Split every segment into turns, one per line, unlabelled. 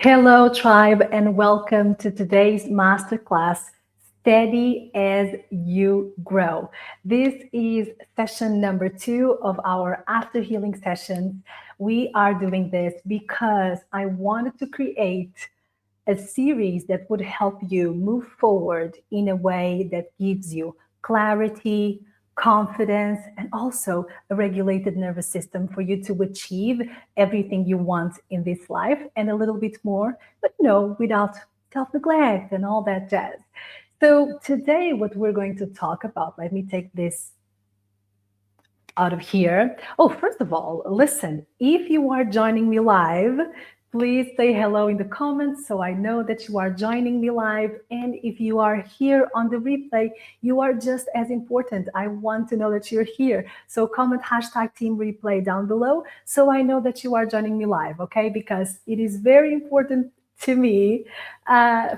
Hello, tribe, and welcome to today's masterclass, Steady as You Grow. This is session number 2 of our After Healing sessions. We are doing this because I wanted to create a series that would help you move forward in a way that gives you clarity, confidence, and also a regulated nervous system for you to achieve everything you want in this life and a little bit more, but without self neglect and all that jazz. So, today, what we're going to talk about, let me take this out of here. Oh, first of all, listen, if you are joining me live, please say hello in the comments so I know that you are joining me live. And if you are here on the replay, you are just as important. I want to know that you're here. So comment hashtag team replay down below so I know that you are joining me live, okay? Because it is very important to me,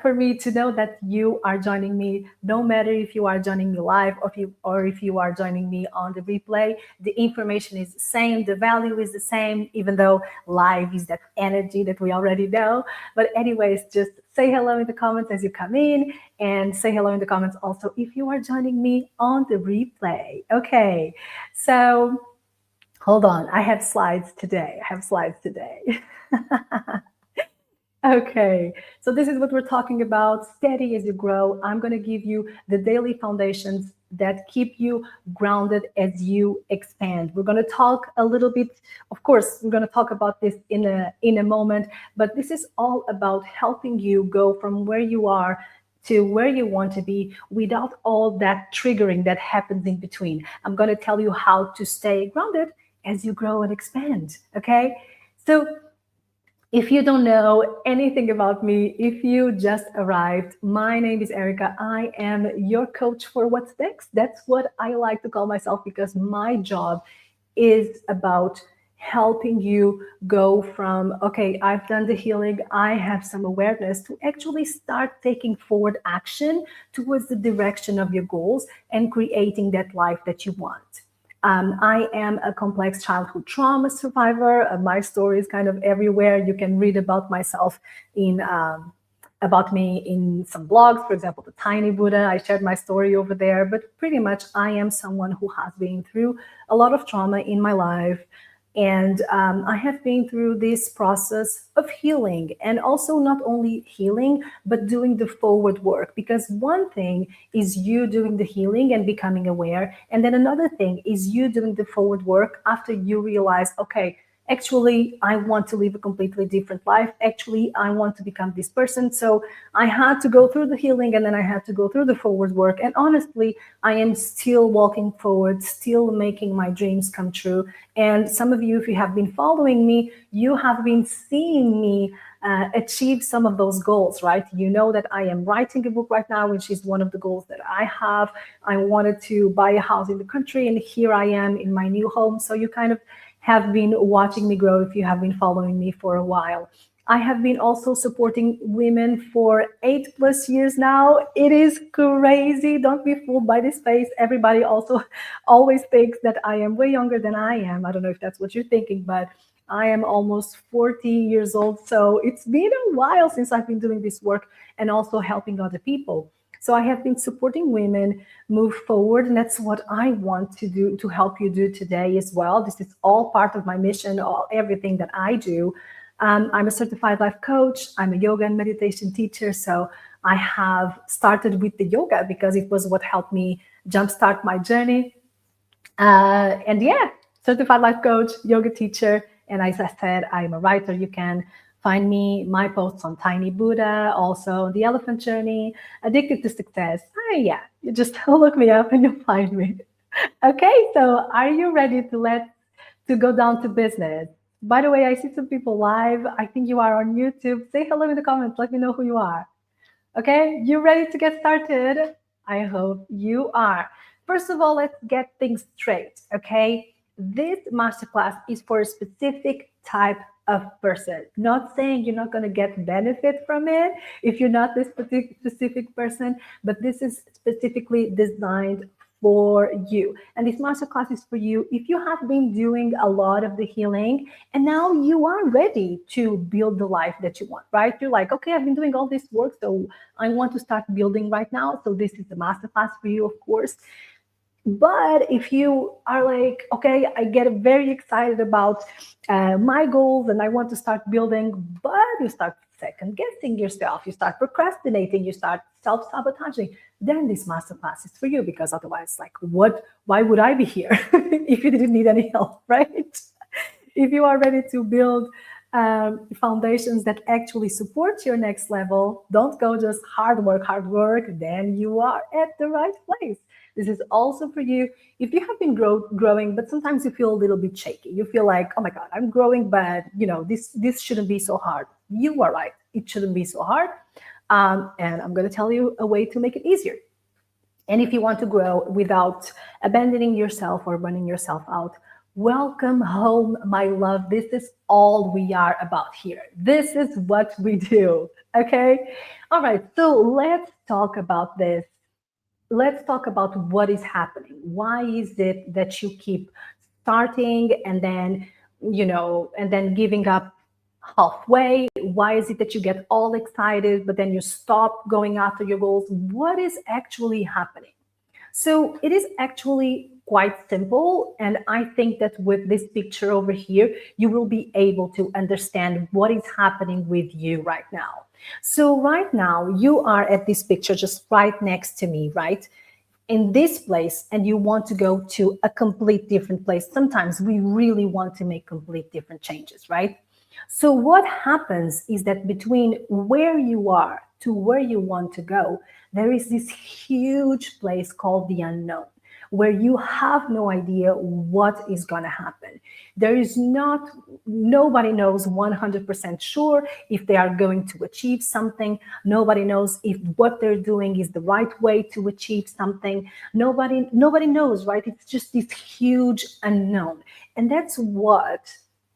for me to know that you are joining me, no matter if you are joining me live or if you are joining me on the replay. The information is the same, the value is the same, even though live is that energy that we already know. But anyways, just say hello in the comments as you come in, and say hello in the comments also if you are joining me on the replay. Okay, so hold on, I have slides today. Okay, so this is what we're talking about, steady as you grow. I'm going to give you the daily foundations that keep you grounded as you expand. We're going to talk a little bit, of course, we're going to talk about this in a moment, but this is all about helping you go from where you are to where you want to be without all that triggering that happens in between. I'm going to tell you how to stay grounded as you grow and expand, okay? So if you don't know anything about me, if you just arrived, my name is Erica. I am your coach for what's next. That's what I like to call myself because my job is about helping you go from, okay, I've done the healing, I have some awareness, to actually start taking forward action towards the direction of your goals and creating that life that you want. I am a complex childhood trauma survivor. My story is kind of everywhere. You can read about myself about me in some blogs, for example, the Tiny Buddha. I shared my story over there, but pretty much I am someone who has been through a lot of trauma in my life. And I have been through this process of healing, and also not only healing, but doing the forward work. Because one thing is you doing the healing and becoming aware. And then another thing is you doing the forward work after you realize, okay, actually, I want to live a completely different life. Actually, I want to become this person. So I had to go through the healing, and then I had to go through the forward work. And honestly, I am still walking forward, still making my dreams come true. And some of you, if you have been following me, you have been seeing me achieve some of those goals, right? You know that I am writing a book right now, which is one of the goals that I have. I wanted to buy a house in the country, and here I am in my new home. So you kind of have been watching me grow if you have been following me for a while. I have been also supporting women for 8+ years now. It is crazy. Don't be fooled by this face. Everybody also always thinks that I am way younger than I am. I don't know if that's what you're thinking, but I am almost 40 years old. So it's been a while since I've been doing this work and also helping other people. So I have been supporting women move forward, and that's what I want to do, to help you do today as well. This is all part of my mission, everything that I do. I'm a certified life coach. I'm a yoga and meditation teacher. So I have started with the yoga because it was what helped me jumpstart my journey. And yeah, certified life coach, yoga teacher. And as I said, I'm a writer. You can find me, my posts on Tiny Buddha, also The Elephant Journey, Addicted to Success. Yeah, you just look me up and you'll find me. Okay, so are you ready to go down to business? By the way, I see some people live. I think you are on YouTube. Say hello in the comments. Let me know who you are. Okay, you ready to get started? I hope you are. First of all, let's get things straight. Okay, this masterclass is for a specific type of person. Not saying you're not going to get benefit from it if you're not this specific person, but this is specifically designed for you. And this masterclass is for you if you have been doing a lot of the healing and now you are ready to build the life that you want, right? You're like, okay, I've been doing all this work, so I want to start building right now. So this is the masterclass for you, of course. But if you are like, okay, I get very excited about my goals and I want to start building, but you start second guessing yourself, you start procrastinating, you start self sabotaging, then this masterclass is for you, because otherwise, like, what? Why would I be here if you didn't need any help, right? If you are ready to build foundations that actually support your next level, don't go just hard work, then you are at the right place. This is also for you if you have been growing, but sometimes you feel a little bit shaky. You feel like, oh my God, I'm growing, but this shouldn't be so hard. You are right. It shouldn't be so hard. And I'm going to tell you a way to make it easier. And if you want to grow without abandoning yourself or running yourself out, welcome home, my love. This is all we are about here. This is what we do. Okay? All right. So let's talk about this. Let's talk about what is happening. Why is it that you keep starting and then, and then giving up halfway? Why is it that you get all excited, but then you stop going after your goals? What is actually happening? So it is actually quite simple. And I think that with this picture over here, you will be able to understand what is happening with you right now. So right now, you are at this picture just right next to me, right? In this place, and you want to go to a complete different place. Sometimes we really want to make complete different changes, right? So what happens is that between where you are to where you want to go, there is this huge place called the unknown, where you have no idea what is going to happen. There is nobody knows 100% sure if they are going to achieve something. Nobody knows if what they're doing is the right way to achieve something. Nobody knows, right? It's just this huge unknown. And that's what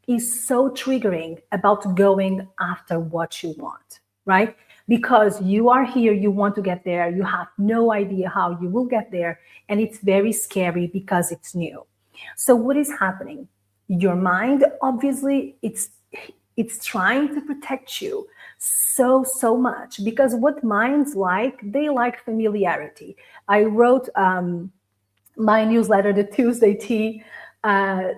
is so triggering about going after what you want, right? Because you are here, you want to get there, you have no idea how you will get there, and it's very scary because it's new. So what is happening? Your mind, obviously, it's trying to protect you so much, because what minds like, they like familiarity. I wrote my newsletter, the Tuesday Tea,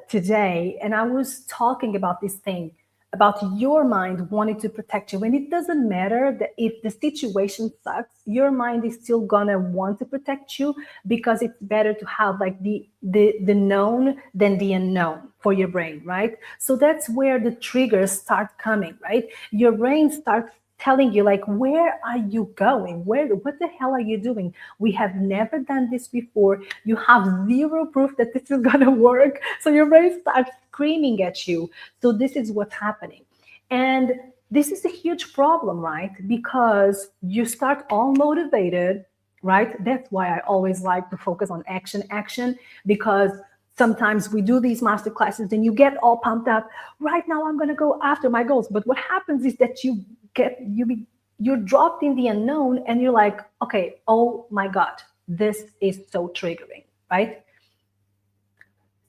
today, and I was talking about this thing about your mind wanting to protect you. And it doesn't matter that if the situation sucks, your mind is still gonna want to protect you, because it's better to have like the known than the unknown for your brain, right? So that's where the triggers start coming, right? Your brain starts telling you, like, where are you going? What the hell are you doing? We have never done this before. You have zero proof that this is gonna work. So your brain starts screaming at you. So this is what's happening. And this is a huge problem, right? Because you start all motivated, right? That's why I always like to focus on action, because sometimes we do these master classes and you get all pumped up. Right now, I'm going to go after my goals. But what happens is that you're dropped in the unknown, and you're like, okay, oh my God, this is so triggering, right?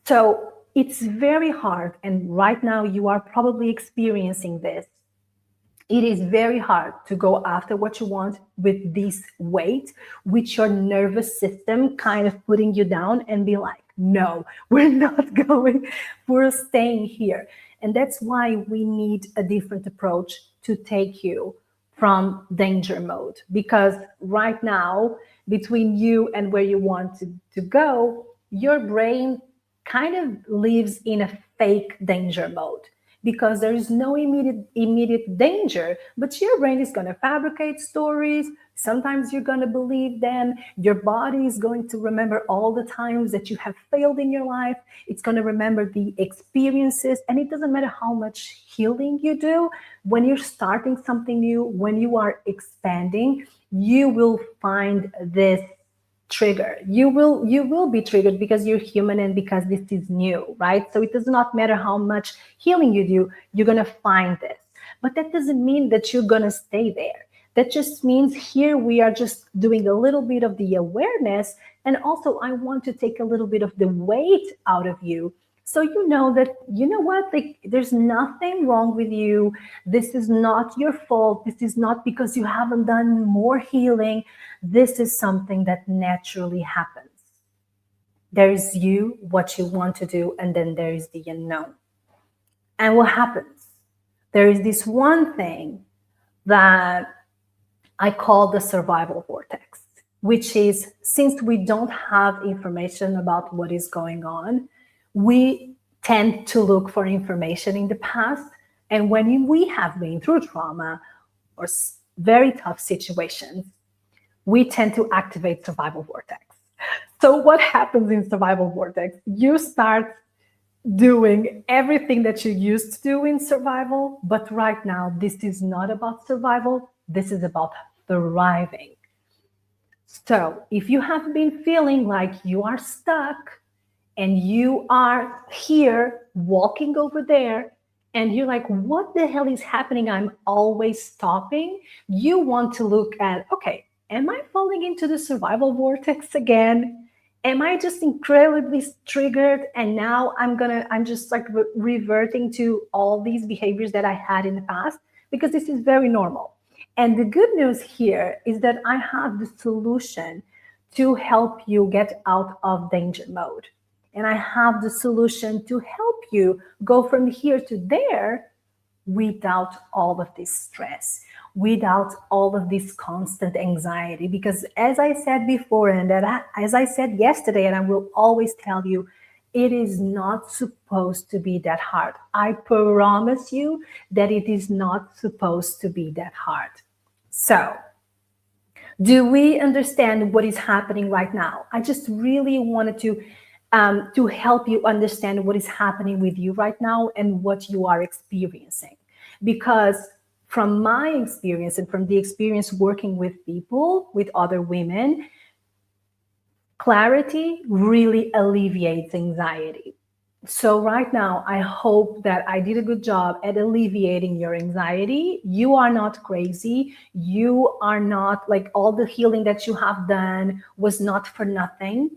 So it's very hard. And right now you are probably experiencing this. It is very hard to go after what you want with this weight, with your nervous system kind of putting you down and be like, no, we're not going, we're staying here. And that's why we need a different approach to take you from danger mode. Because right now, between you and where you want to go, your brain kind of lives in a fake danger mode, because there is no immediate danger, but your brain is going to fabricate stories. Sometimes you're going to believe them. Your body is going to remember all the times that you have failed in your life. It's going to remember the experiences. And it doesn't matter how much healing you do. When you're starting something new, when you are expanding, you will find this trigger. You will be triggered, because you're human and because this is new, right? So it does not matter how much healing you do, you're going to find this. But that doesn't mean that you're going to stay there. That just means here we are just doing a little bit of the awareness. And also, I want to take a little bit of the weight out of you. So you know that, you know what, like there's nothing wrong with you. This is not your fault. This is not because you haven't done more healing. This is something that naturally happens. There is you, what you want to do, and then there is the unknown. And what happens? There is this one thing that I call the survival vortex, which is since we don't have information about what is going on, we tend to look for information in the past. And when we have been through trauma or very tough situations, we tend to activate survival vortex. So what happens in survival vortex? You start doing everything that you used to do in survival, but right now this is not about survival. This is about thriving. So if you have been feeling like you are stuck and you are here walking over there and you're like, what the hell is happening? I'm always stopping. You want to look at, okay, am I falling into the survival vortex again? Am I just incredibly triggered and now I'm just like reverting to all these behaviors that I had in the past? Because this is very normal. And the good news here is that I have the solution to help you get out of danger mode. And I have the solution to help you go from here to there without all of this stress, without all of this constant anxiety. Because as I said before, and as I said yesterday, and I will always tell you, it is not supposed to be that hard. I promise you that it is not supposed to be that hard. So, do we understand what is happening right now? I just really wanted to help you understand what is happening with you right now and what you are experiencing. Because from my experience and from the experience working with people, with other women, clarity really alleviates anxiety. So right now, I hope that I did a good job at alleviating your anxiety. You are not crazy. You are not like all the healing that you have done was not for nothing,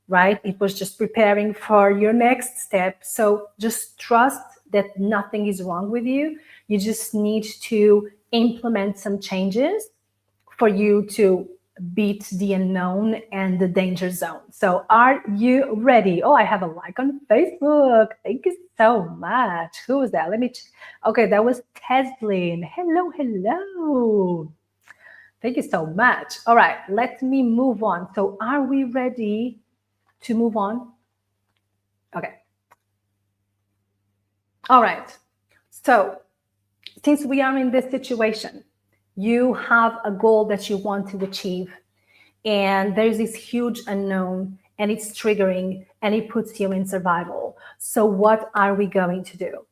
right? It was just preparing for your next step. So just trust that nothing is wrong with you. You just need to implement some changes for you to beat the unknown and the danger zone. So are you ready? Oh, I have a like on Facebook. Thank you so much. Who was that? Let me check. Okay, that was Teslin. Hello, hello. Thank you so much. All right, let me move on. So are we ready to move on? Okay. All right. So since we are in this situation, you have a goal that you want to achieve, and there's this huge unknown, and it's triggering, and it puts you in survival. So what are we going to do?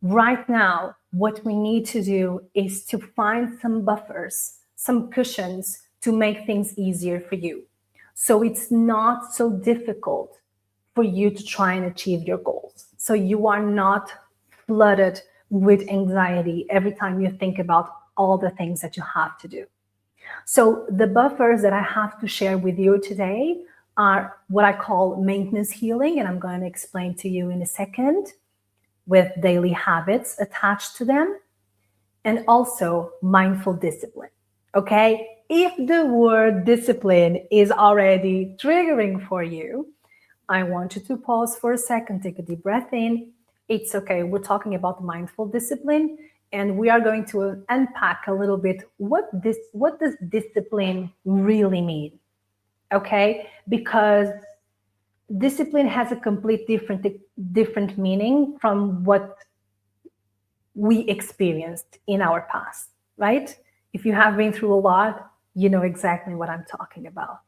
Right now, what we need to do is to find some buffers, some cushions to make things easier for you. So it's not so difficult for you to try and achieve your goals. So you are not flooded with anxiety every time you think about all the things that you have to do. So the buffers that I have to share with you today are what I call maintenance healing, and I'm going to explain to you in a second, with daily habits attached to them, and also mindful discipline. Okay? If the word discipline is already triggering for you, I want you to pause for a second, take a deep breath in. It's okay. We're talking about mindful discipline, and we are going to unpack a little bit what does discipline really mean? Okay? Because discipline has a complete different meaning from what we experienced in our past, right? If you have been through a lot, you know exactly what I'm talking about.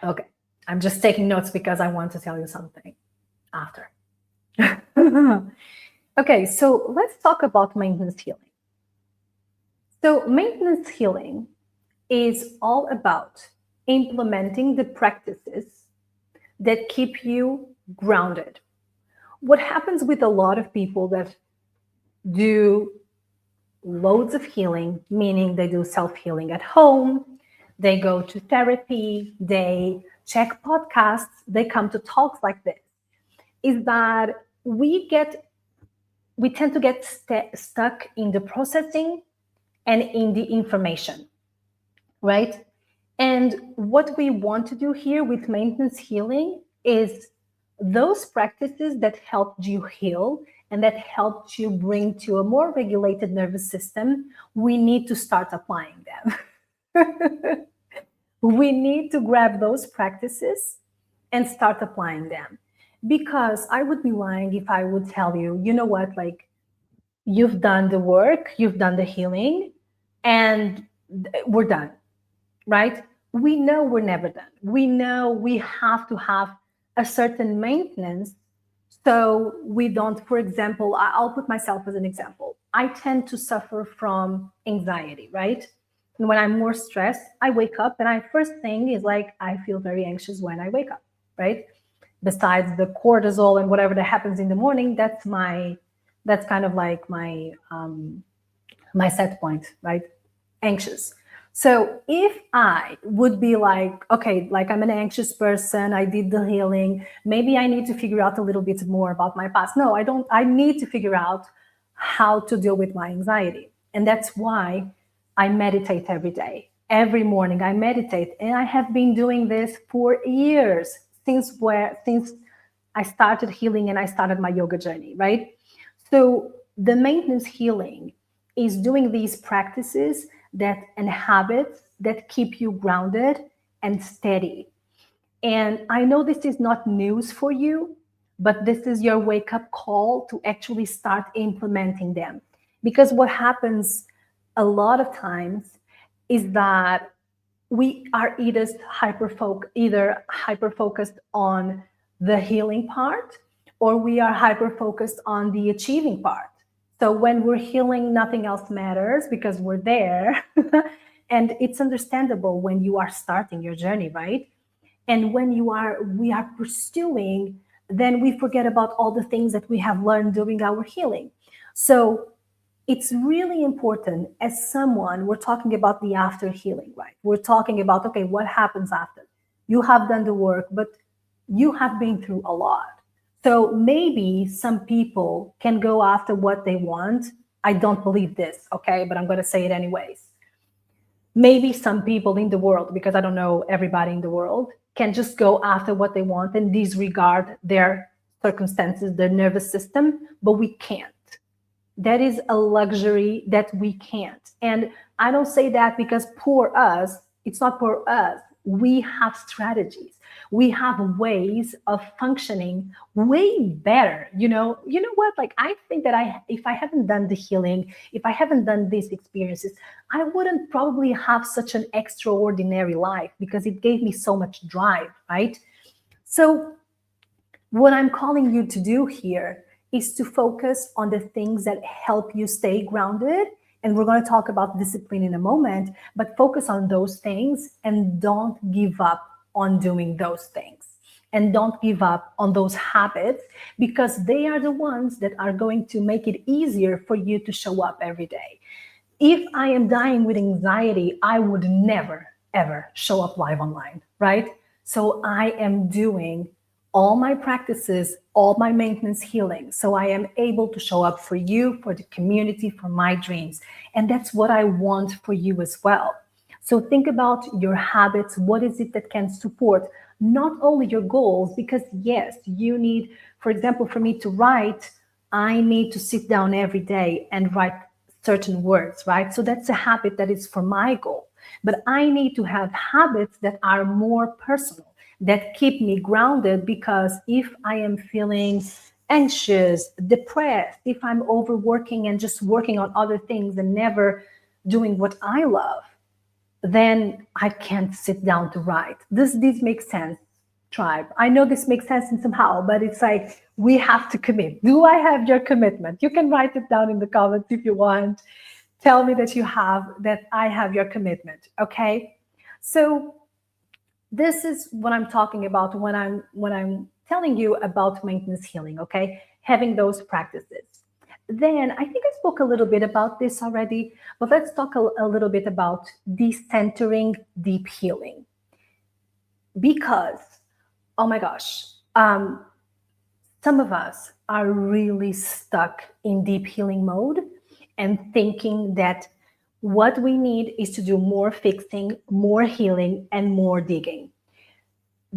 Okay, I'm just taking notes because I want to tell you something after. Okay, so let's talk about maintenance healing. So maintenance healing is all about implementing the practices that keep you grounded. What happens with a lot of people that do loads of healing, meaning they do self-healing at home, they go to therapy, they check podcasts, they come to talks like this, is that we tend to get stuck in the processing and in the information, right? And what we want to do here with maintenance healing is those practices that helped you heal and that helped you bring to a more regulated nervous system, we need to start applying them. We need to grab those practices and start applying them. Because I would be lying if I would tell you, you know what, like you've done the work, you've done the healing, and we're done, right? We know we're never done. We know we have to have a certain maintenance so we don't, for example, I'll put myself as an example. I tend to suffer from anxiety, right? And when I'm more stressed, I wake up and I first thing is like I feel very anxious when I wake up, right? Besides the cortisol and whatever that happens in the morning, that's kind of like my set point, right? Anxious. So if I would be like, okay, like I'm an anxious person, I did the healing, maybe I need to figure out a little bit more about my past. No, I don't. I need to figure out how to deal with my anxiety. And that's why I meditate every day. Every morning I meditate. And I have been doing this for years since I started healing and I started my yoga journey, right? So the maintenance healing is doing these practices that and habits that keep you grounded and steady. And I know this is not news for you, but this is your wake up call to actually start implementing them. Because what happens a lot of times is that we are either hyper focused on the healing part or we are hyper focused on the achieving part. So when we're healing, nothing else matters because we're there. And it's understandable when you are starting your journey, right? And when we are pursuing, then we forget about all the things that we have learned during our healing. So it's really important as someone, we're talking about the after healing, right? We're talking about, okay, what happens after? You have done the work, but you have been through a lot. So maybe some people can go after what they want. I don't believe this, okay, but I'm going to say it anyways. Maybe some people in the world, because I don't know everybody in the world, can just go after what they want and disregard their circumstances, their nervous system, but we can't. That is a luxury that we can't. And I don't say that because for us, it's not for us. We have strategies. We have ways of functioning way better. You know what? Like I think that if I haven't done the healing, if I haven't done these experiences, I wouldn't probably have such an extraordinary life because it gave me so much drive, right? So what I'm calling you to do here is to focus on the things that help you stay grounded. And we're going to talk about discipline in a moment, but focus on those things and don't give up on doing those things. And don't give up on those habits because they are the ones that are going to make it easier for you to show up every day. If I am dying with anxiety, I would never, ever show up live online, right? So I am doing all my practices, all my maintenance healing. So I am able to show up for you, for the community, for my dreams. And that's what I want for you as well. So think about your habits. What is it that can support not only your goals? Because yes, you need, for example, for me to write, I need to sit down every day and write certain words, right? So that's a habit that is for my goal. But I need to have habits that are more personal, that keep me grounded, because if I am feeling anxious, depressed, if I'm overworking and just working on other things and never doing what I love, then I can't sit down to write. This makes sense, tribe. I know this makes sense in somehow, but it's like we have to commit. Do I have your commitment? You can write it down in the comments if you want. Tell me that I have your commitment. Okay. So this is what I'm talking about when I'm telling you about maintenance healing, okay? Having those practices. Then I think I spoke a little bit about this already, but let's talk a little bit about decentering, deep healing. Because, oh my gosh, some of us are really stuck in deep healing mode and thinking that what we need is to do more fixing, more healing, and more digging.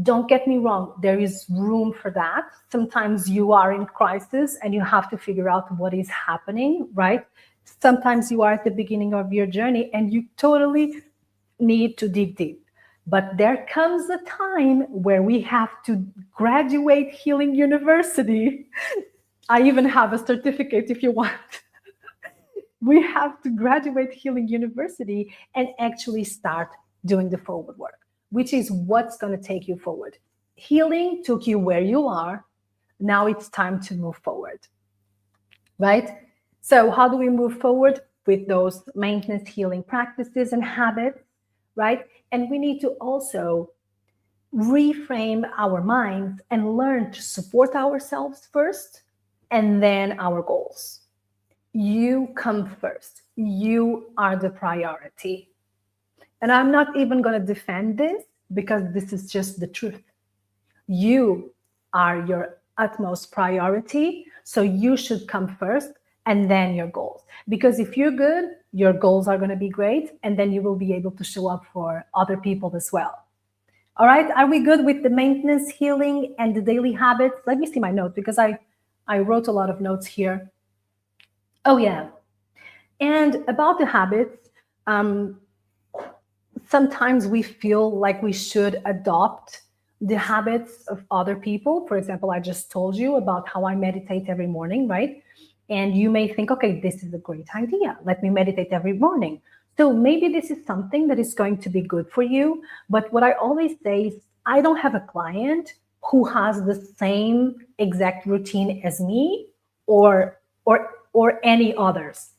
Don't get me wrong, there is room for that. Sometimes you are in crisis and you have to figure out what is happening, right? Sometimes you are at the beginning of your journey and you totally need to dig deep. But there comes a time where we have to graduate Healing University. I even have a certificate if you want. We have to graduate Healing University and actually start doing the forward work, which is what's going to take you forward. Healing took you where you are. Now it's time to move forward, right? So how do we move forward? With those maintenance healing practices and habits, right? And we need to also reframe our minds and learn to support ourselves first and then our goals. You come first. You are the priority. And I'm not even going to defend this because this is just the truth. You are your utmost priority. So you should come first and then your goals. Because if you're good, your goals are going to be great. And then you will be able to show up for other people as well. All right. Are we good with the maintenance, healing, and the daily habits? Let me see my notes because I wrote a lot of notes here. Oh, yeah. And about the habits, sometimes we feel like we should adopt the habits of other people. For example, I just told you about how I meditate every morning, right? And you may think, okay, this is a great idea. Let me meditate every morning. So maybe this is something that is going to be good for you. But what I always say is I don't have a client who has the same exact routine as me or any others.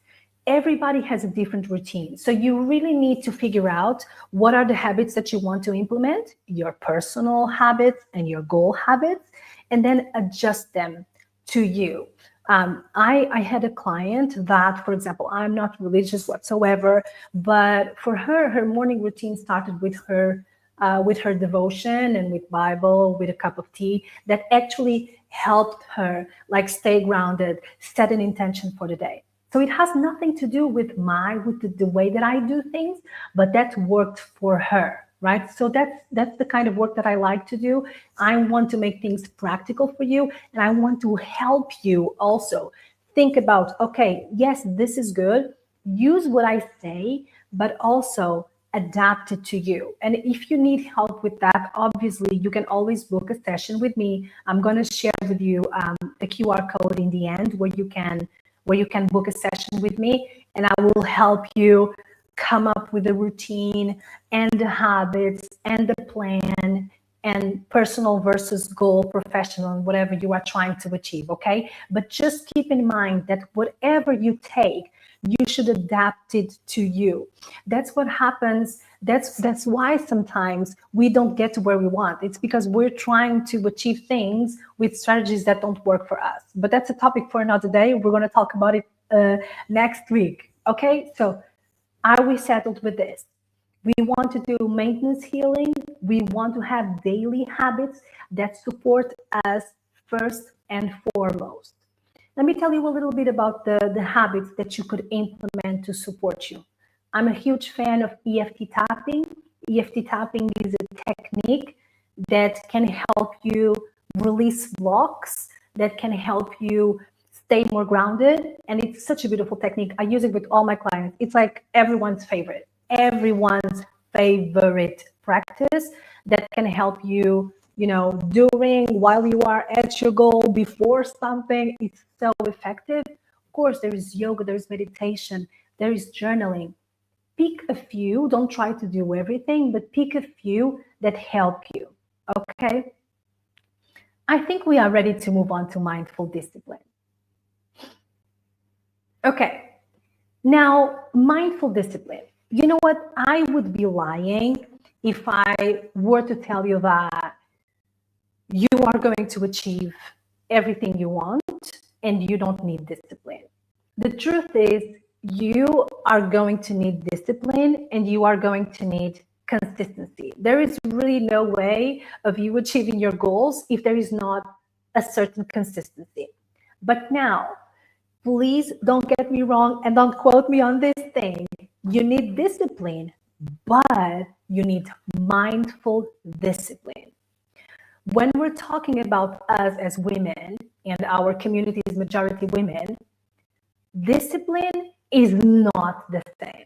Everybody has a different routine. So you really need to figure out what are the habits that you want to implement, your personal habits and your goal habits, and then adjust them to you. I had a client that, for example, I'm not religious whatsoever, but for her, her morning routine started with her devotion and with Bible, with a cup of tea that actually helped her like stay grounded, set an intention for the day. So it has nothing to do with the way that I do things, but that worked for her, right? So that's the kind of work that I like to do. I want to make things practical for you, and I want to help you also think about, okay, yes, this is good. Use what I say, but also adapt it to you. And if you need help with that, obviously you can always book a session with me. I'm going to share with you a QR code in the end where you can book a session with me, and I will help you come up with a routine and the habits and the plan and personal versus goal, professional, and whatever you are trying to achieve, okay? But just keep in mind that whatever you take, you should adapt it to you. That's what happens. That's why sometimes we don't get to where we want. It's because we're trying to achieve things with strategies that don't work for us. But that's a topic for another day. We're going to talk about it next week. Okay, so are we settled with this? We want to do maintenance healing. We want to have daily habits that support us first and foremost. Let me tell you a little bit about the habits that you could implement to support you. I'm a huge fan of EFT tapping. EFT tapping is a technique that can help you release blocks, that can help you stay more grounded. And it's such a beautiful technique. I use it with all my clients. It's like everyone's favorite practice that can help you, during, while you are at your goal, before something. It's so effective. Of course, there is yoga, there is meditation, there is journaling. Pick a few. Don't try to do everything, but pick a few that help you. Okay? I think we are ready to move on to mindful discipline. Okay. Now, mindful discipline. You know what? I would be lying if I were to tell you that you are going to achieve everything you want and you don't need discipline. The truth is, you are going to need discipline and you are going to need consistency. There is really no way of you achieving your goals if there is not a certain consistency. But now, please don't get me wrong and don't quote me on this thing. You need discipline, but you need mindful discipline. When we're talking about us as women and our community is majority women, discipline is not the same.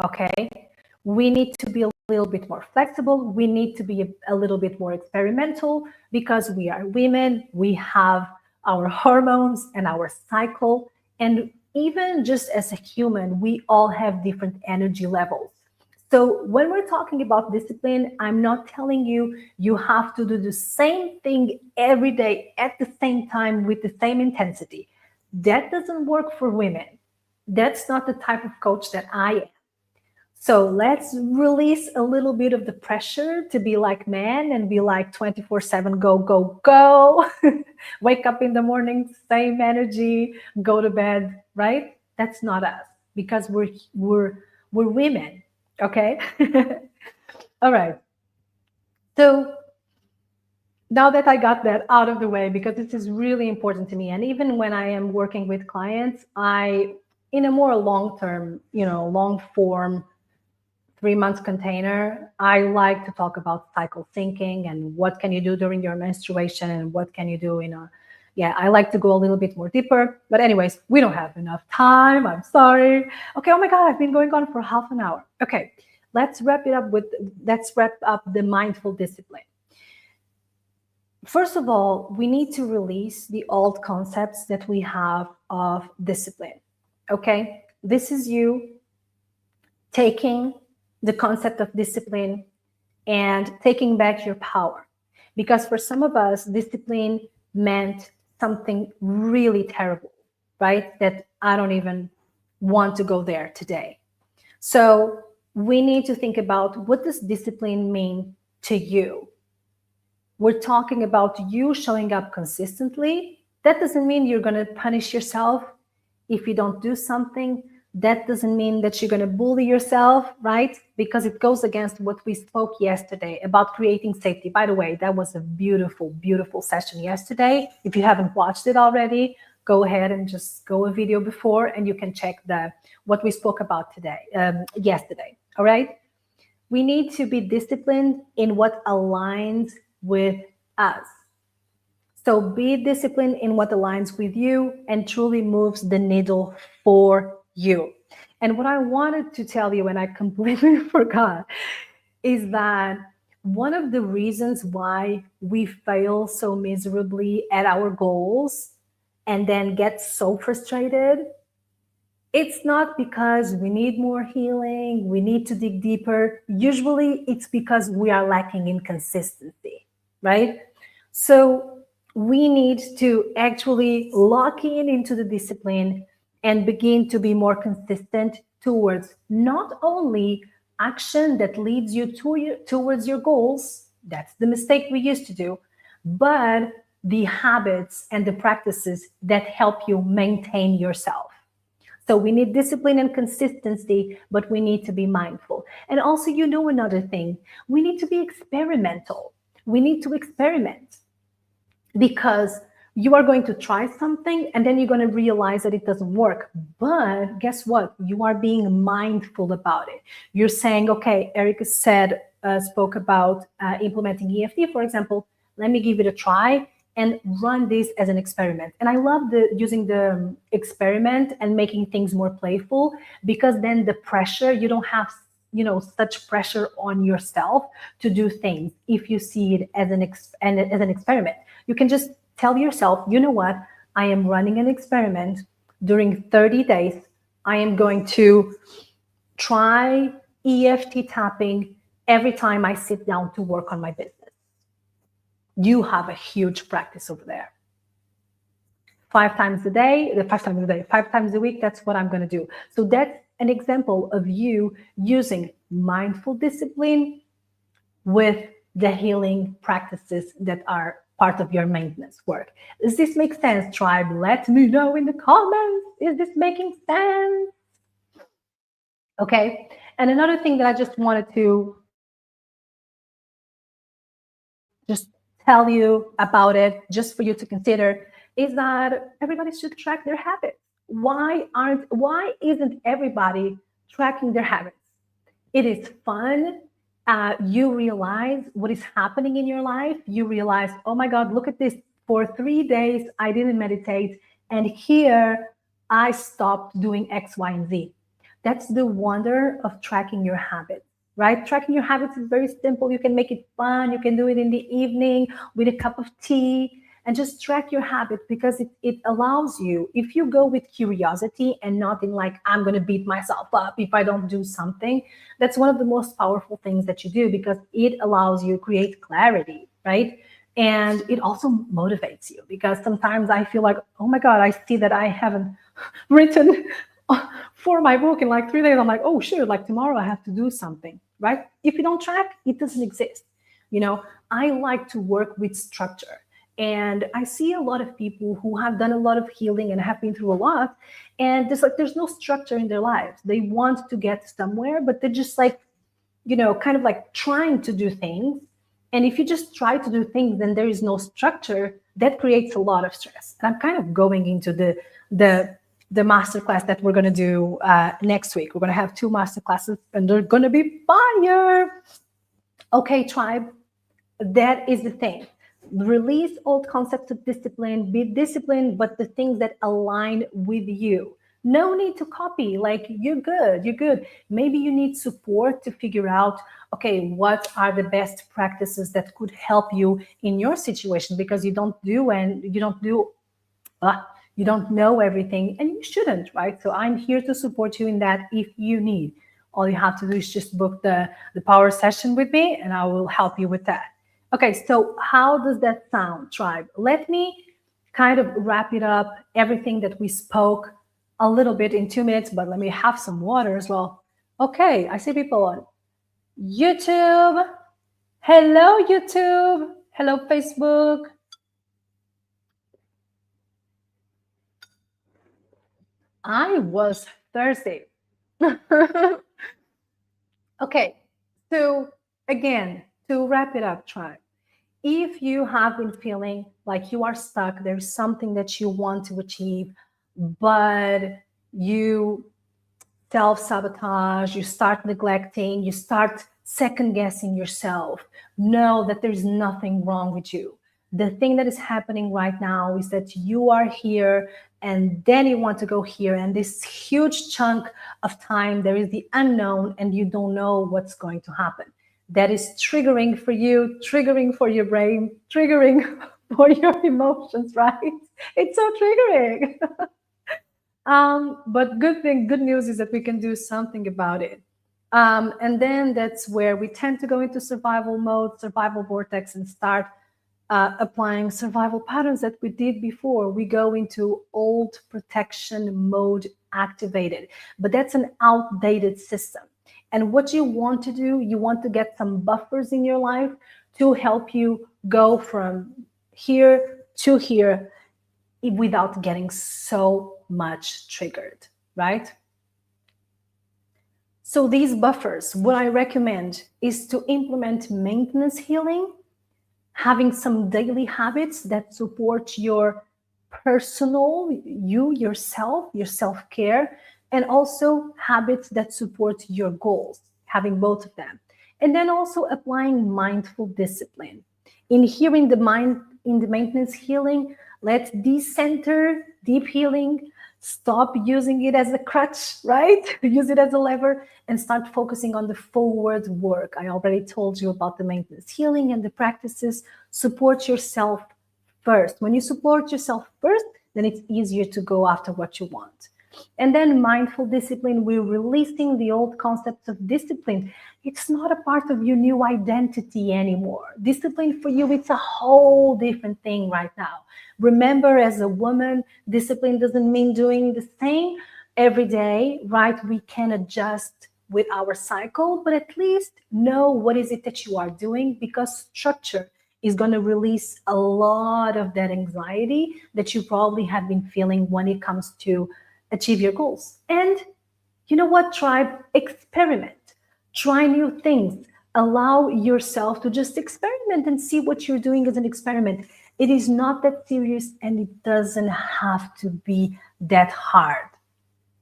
Okay? We need to be a little bit more flexible. We need to be a little bit more experimental because we are women. We have our hormones and our cycle. And even just as a human, we all have different energy levels. So when we're talking about discipline, I'm not telling you you have to do the same thing every day at the same time with the same intensity. That doesn't work for women. That's not the type of coach that I am. So let's release a little bit of the pressure to be like men and be like 24/7, go, go, go. Wake up in the morning, same energy, go to bed, right? That's not us because we're women, okay? All right. So now that I got that out of the way, because this is really important to me, and even when I am working with clients, in a more long term, long form 3 months container, I like to talk about cycle thinking and what can you do during your menstruation and what can you do yeah, I like to go a little bit more deeper. But anyways, we don't have enough time. I'm sorry. Okay, oh my God, I've been going on for half an hour. Okay, let's wrap up the mindful discipline. First of all, we need to release the old concepts that we have of discipline. Okay, this is you taking the concept of discipline and taking back your power. Because for some of us, discipline meant something really terrible, right? That I don't even want to go there today. So we need to think about, what does discipline mean to you? We're talking about you showing up consistently. That doesn't mean you're going to punish yourself if you don't do something. That doesn't mean that you're going to bully yourself, right? Because it goes against what we spoke yesterday about creating safety. By the way, that was a beautiful, beautiful session yesterday. If you haven't watched it already, go ahead and just go a video before and you can check what we spoke about yesterday. All right. We need to be disciplined in what aligns with us. So be disciplined in what aligns with you and truly moves the needle for you. And what I wanted to tell you, and I completely forgot, is that one of the reasons why we fail so miserably at our goals and then get so frustrated, it's not because we need more healing, we need to dig deeper. Usually it's because we are lacking in consistency, right? So we need to actually lock into the discipline and begin to be more consistent towards not only action that leads you towards your goals. That's the mistake we used to do, but the habits and the practices that help you maintain yourself. So we need discipline and consistency, but we need to be mindful. And also, another thing, we need to be experimental. We need to experiment, because you are going to try something and then you're going to realize that it doesn't work. But guess what? You are being mindful about it. You're saying, okay, Erica spoke about implementing EFT, for example. Let me give it a try and run this as an experiment. And I love using the experiment and making things more playful, because then the pressure, you don't have such pressure on yourself to do things. If you see it as an experiment, you can just tell yourself, you know what, I am running an experiment. During 30 days, I am going to try EFT tapping every time I sit down to work on my business. You have a huge practice over there. 5 times a week, that's what I'm going to do. So that's an example of you using mindful discipline with the healing practices that are part of your maintenance work. Does this make sense, tribe? Let me know in the comments. Is this making sense? Okay. And another thing that I just wanted to just tell you about it, just for you to consider, is that everybody should track their habits. Why isn't everybody tracking their habits? It is fun. You realize what is happening in your life. You realize, oh my God, look at this. For 3 days, I didn't meditate. And here I stopped doing X, Y, and Z. That's the wonder of tracking your habits, right? Tracking your habits is very simple. You can make it fun. You can do it in the evening with a cup of tea and just track your habit, because it allows you, if you go with curiosity and not in like, I'm going to beat myself up if I don't do something, that's one of the most powerful things that you do, because it allows you to create clarity, right? And it also motivates you, because sometimes I feel like, oh my God, I see that I haven't written for my book in like 3 days. I'm like, oh, sure, like tomorrow I have to do something, right? If you don't track, it doesn't exist. I like to work with structure. And I see a lot of people who have done a lot of healing and have been through a lot. And there's no structure in their lives. They want to get somewhere, but they're just like, kind of like trying to do things. And if you just try to do things, then there is no structure. That creates a lot of stress. And I'm kind of going into the masterclass that we're going to do next week. We're going to have 2 masterclasses, and they're going to be fire. Okay, tribe, that is the thing. Release old concepts of discipline, be disciplined, but the things that align with you. No need to copy. Like, you're good. Maybe you need support to figure out, okay, what are the best practices that could help you in your situation, because you don't know everything, and you shouldn't, right? So I'm here to support you in that if you need. All you have to do is just book the power session with me, and I will help you with that. Okay, so how does that sound, tribe? Let me kind of wrap it up, everything that we spoke a little bit in 2 minutes, but let me have some water as well. Okay, I see people on YouTube. Hello, YouTube. Hello, Facebook. I was thirsty. Okay, so again, to wrap it up, tribe, if you have been feeling like you are stuck, there's something that you want to achieve, but you self sabotage, you start neglecting, you start second guessing yourself, know that there's nothing wrong with you. The thing that is happening right now is that you are here and then you want to go here. And this huge chunk of time, there is the unknown and you don't know what's going to happen. That is triggering for you, triggering for your brain, triggering for your emotions, right? It's so triggering. But good news is that we can do something about it. And then that's where we tend to go into survival mode, survival vortex, and start applying survival patterns that we did before. We go into old protection mode activated, but that's an outdated system. And what you want to do, you want to get some buffers in your life to help you go from here to here without getting so much triggered, right? So these buffers, what I recommend is to implement maintenance healing, having some daily habits that support your personal, yourself, your self-care, and also habits that support your goals, having both of them. And then also applying mindful discipline. In hearing the mind, in the maintenance healing, let's decenter deep healing. Stop using it as a crutch, right? Use it as a lever and start focusing on the forward work. I already told you about the maintenance healing and the practices. Support yourself first. When you support yourself first, then it's easier to go after what you want. And then mindful discipline, we're releasing the old concepts of discipline. It's not a part of your new identity anymore. Discipline for you, it's a whole different thing right now. Remember, as a woman, discipline doesn't mean doing the same every day, right? We can adjust with our cycle, but at least know what is it that you are doing, because structure is going to release a lot of that anxiety that you probably have been feeling when it comes to achieve your goals. And you know what, tribe? Experiment. Try new things. Allow yourself to just experiment and see what you're doing as an experiment. It is not that serious and it doesn't have to be that hard.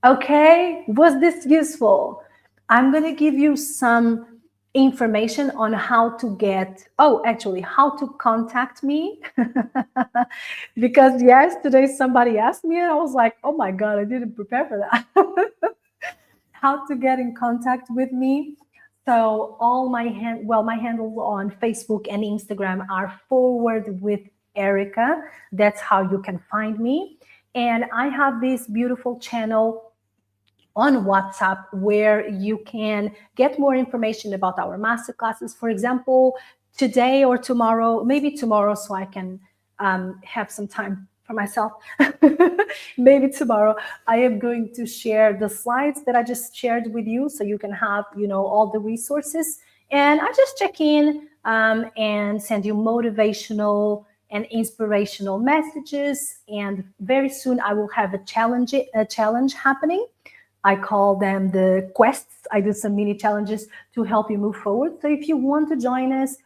Okay, was this useful? I'm going to give you some information on how to get, oh, actually, how to contact me. Because yesterday somebody asked me and I was like, oh my God, I didn't prepare for that. How to get in contact with me. So all my my handles on Facebook and Instagram are Forward with Erica. That's how you can find me. And I have this beautiful channel on WhatsApp where you can get more information about our masterclasses. For example, today or tomorrow, maybe tomorrow, so I can have some time for myself. Maybe tomorrow, I am going to share the slides that I just shared with you, so you can have, all the resources. And I just check in and send you motivational and inspirational messages. And very soon, I will have a challenge happening. I call them the quests. I do some mini challenges to help you move forward. So if you want to join us,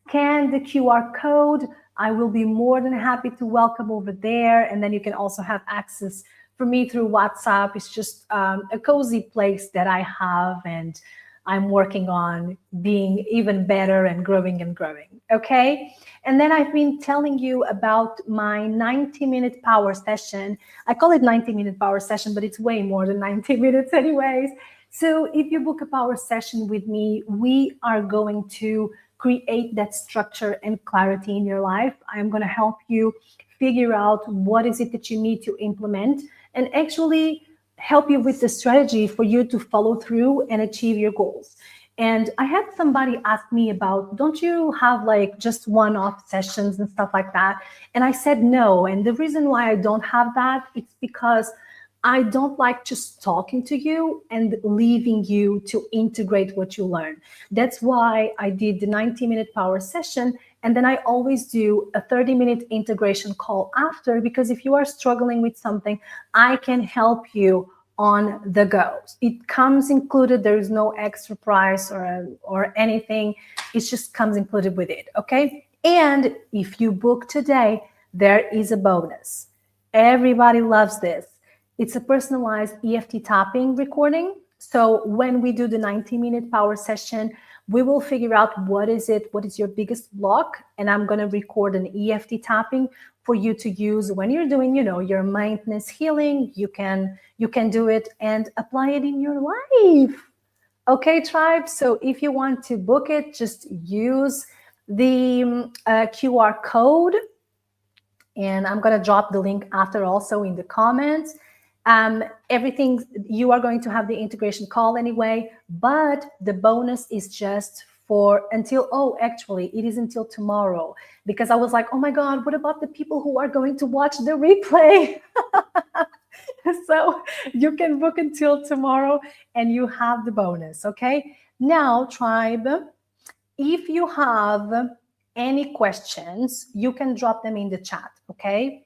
scan the QR code. I will be more than happy to welcome over there. And then you can also have access for me through WhatsApp. It's just a cozy place that I have, and I'm working on being even better and growing and growing. Okay. And then I've been telling you about my 90-minute power session. I call it 90-minute power session, but it's way more than 90 minutes anyways. So if you book a power session with me, we are going to create that structure and clarity in your life. I'm going to help you figure out what is it that you need to implement and actually help you with the strategy for you to follow through and achieve your goals. And I had somebody ask me about, don't you have like just one-off sessions and stuff like that? And I said no. And the reason why I don't have that, it's because I don't like just talking to you and leaving you to integrate what you learn. That's why I did the 90-minute power session. And then I always do a 30-minute integration call after, because if you are struggling with something, I can help you on the go. It comes included. There is no extra price or anything. It just comes included with it. Okay. And if you book today, there is a bonus. Everybody loves this. It's a personalized EFT tapping recording. So when we do the 90-minute power session, we will figure out what is your biggest block, and I'm going to record an EFT tapping for you to use when you're doing, your mindfulness healing. You can do it and apply it in your life. Okay, tribe. So if you want to book it, just use the QR code, and I'm going to drop the link after also in the comments. Everything, you are going to have the integration call anyway, but the bonus is just for actually it is until tomorrow, because I was like, oh my God, what about the people who are going to watch the replay? So you can book until tomorrow and you have the bonus. Okay. Now, tribe, if you have any questions, you can drop them in the chat. Okay.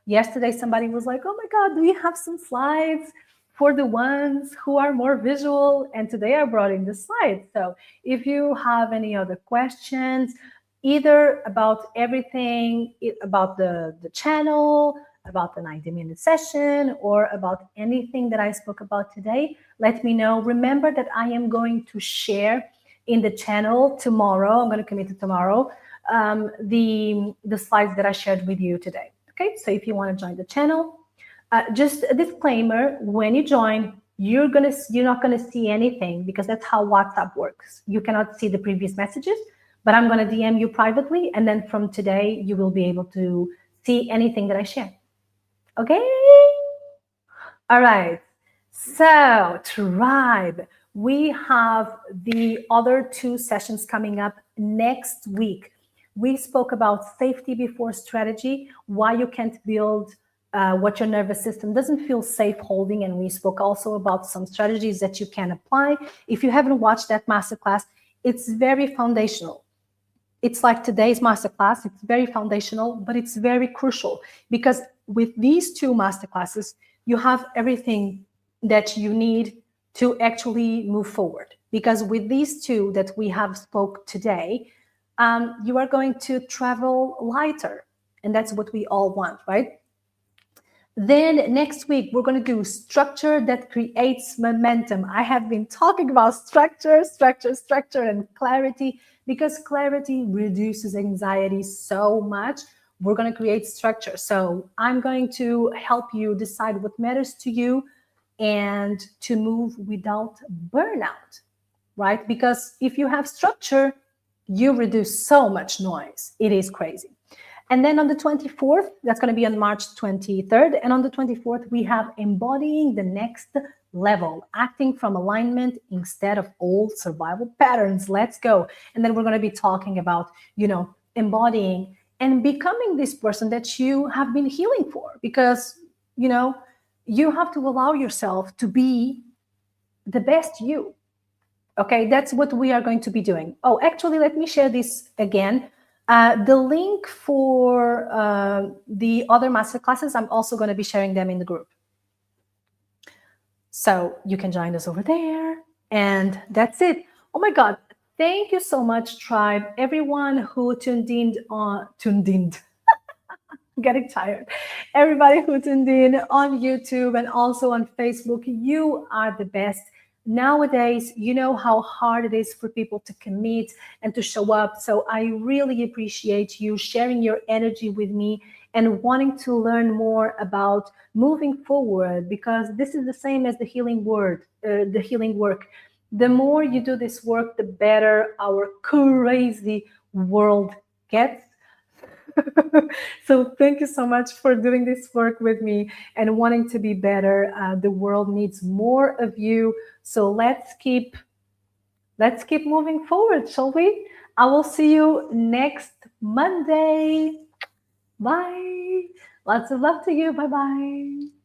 Yesterday, somebody was like, oh my God, do you have some slides for the ones who are more visual? And today I brought in the slides. So if you have any other questions, either about everything, about the channel, about the 90-minute session, or about anything that I spoke about today, let me know. Remember that I am going to share in the channel tomorrow. I'm going to commit to tomorrow, the slides that I shared with you today. Okay, so if you want to join the channel, just a disclaimer: when you join, you're not gonna see anything, because that's how WhatsApp works. You cannot see the previous messages, but I'm gonna DM you privately, and then from today you will be able to see anything that I share. Okay. All right. So, tribe, we have the other 2 sessions coming up next week. We spoke about safety before strategy, why you can't build what your nervous system doesn't feel safe holding. And we spoke also about some strategies that you can apply. If you haven't watched that masterclass, it's very foundational. it's like today's masterclass. It's very foundational, but it's very crucial because with these two masterclasses, you have everything that you need to actually move forward. Because with these two that we have spoke today, you are going to travel lighter, and that's what we all want, right? Then next week, we're going to do structure that creates momentum. I have been talking about structure, and clarity because clarity reduces anxiety so much. We're going to create structure. So I'm going to help you decide what matters to you and to move without burnout, right? Because if you have structure, you reduce so much noise. It is crazy. And then on the 24th, that's going to be on March 23rd. And on the 24th, we have embodying the next level, acting from alignment instead of old survival patterns. Let's go. And then we're going to be talking about, embodying and becoming this person that you have been healing for. Because, you have to allow yourself to be the best you. Okay, that's what we are going to be doing. Oh, actually, let me share this again. The link for the other masterclasses, I'm also going to be sharing them in the group. So you can join us over there. And that's it. Oh my God. Thank you so much, tribe. Everyone who tuned in. Getting tired. Everybody who tuned in on YouTube and also on Facebook, you are the best. Nowadays, you know how hard it is for people to commit and to show up. So I really appreciate you sharing your energy with me and wanting to learn more about moving forward, because this is the same as the healing work. The more you do this work, the better our crazy world gets. So thank you so much for doing this work with me and wanting to be better. The world needs more of you. So let's keep moving forward, shall we? I will see you next Monday. Bye. Lots of love to you. Bye bye.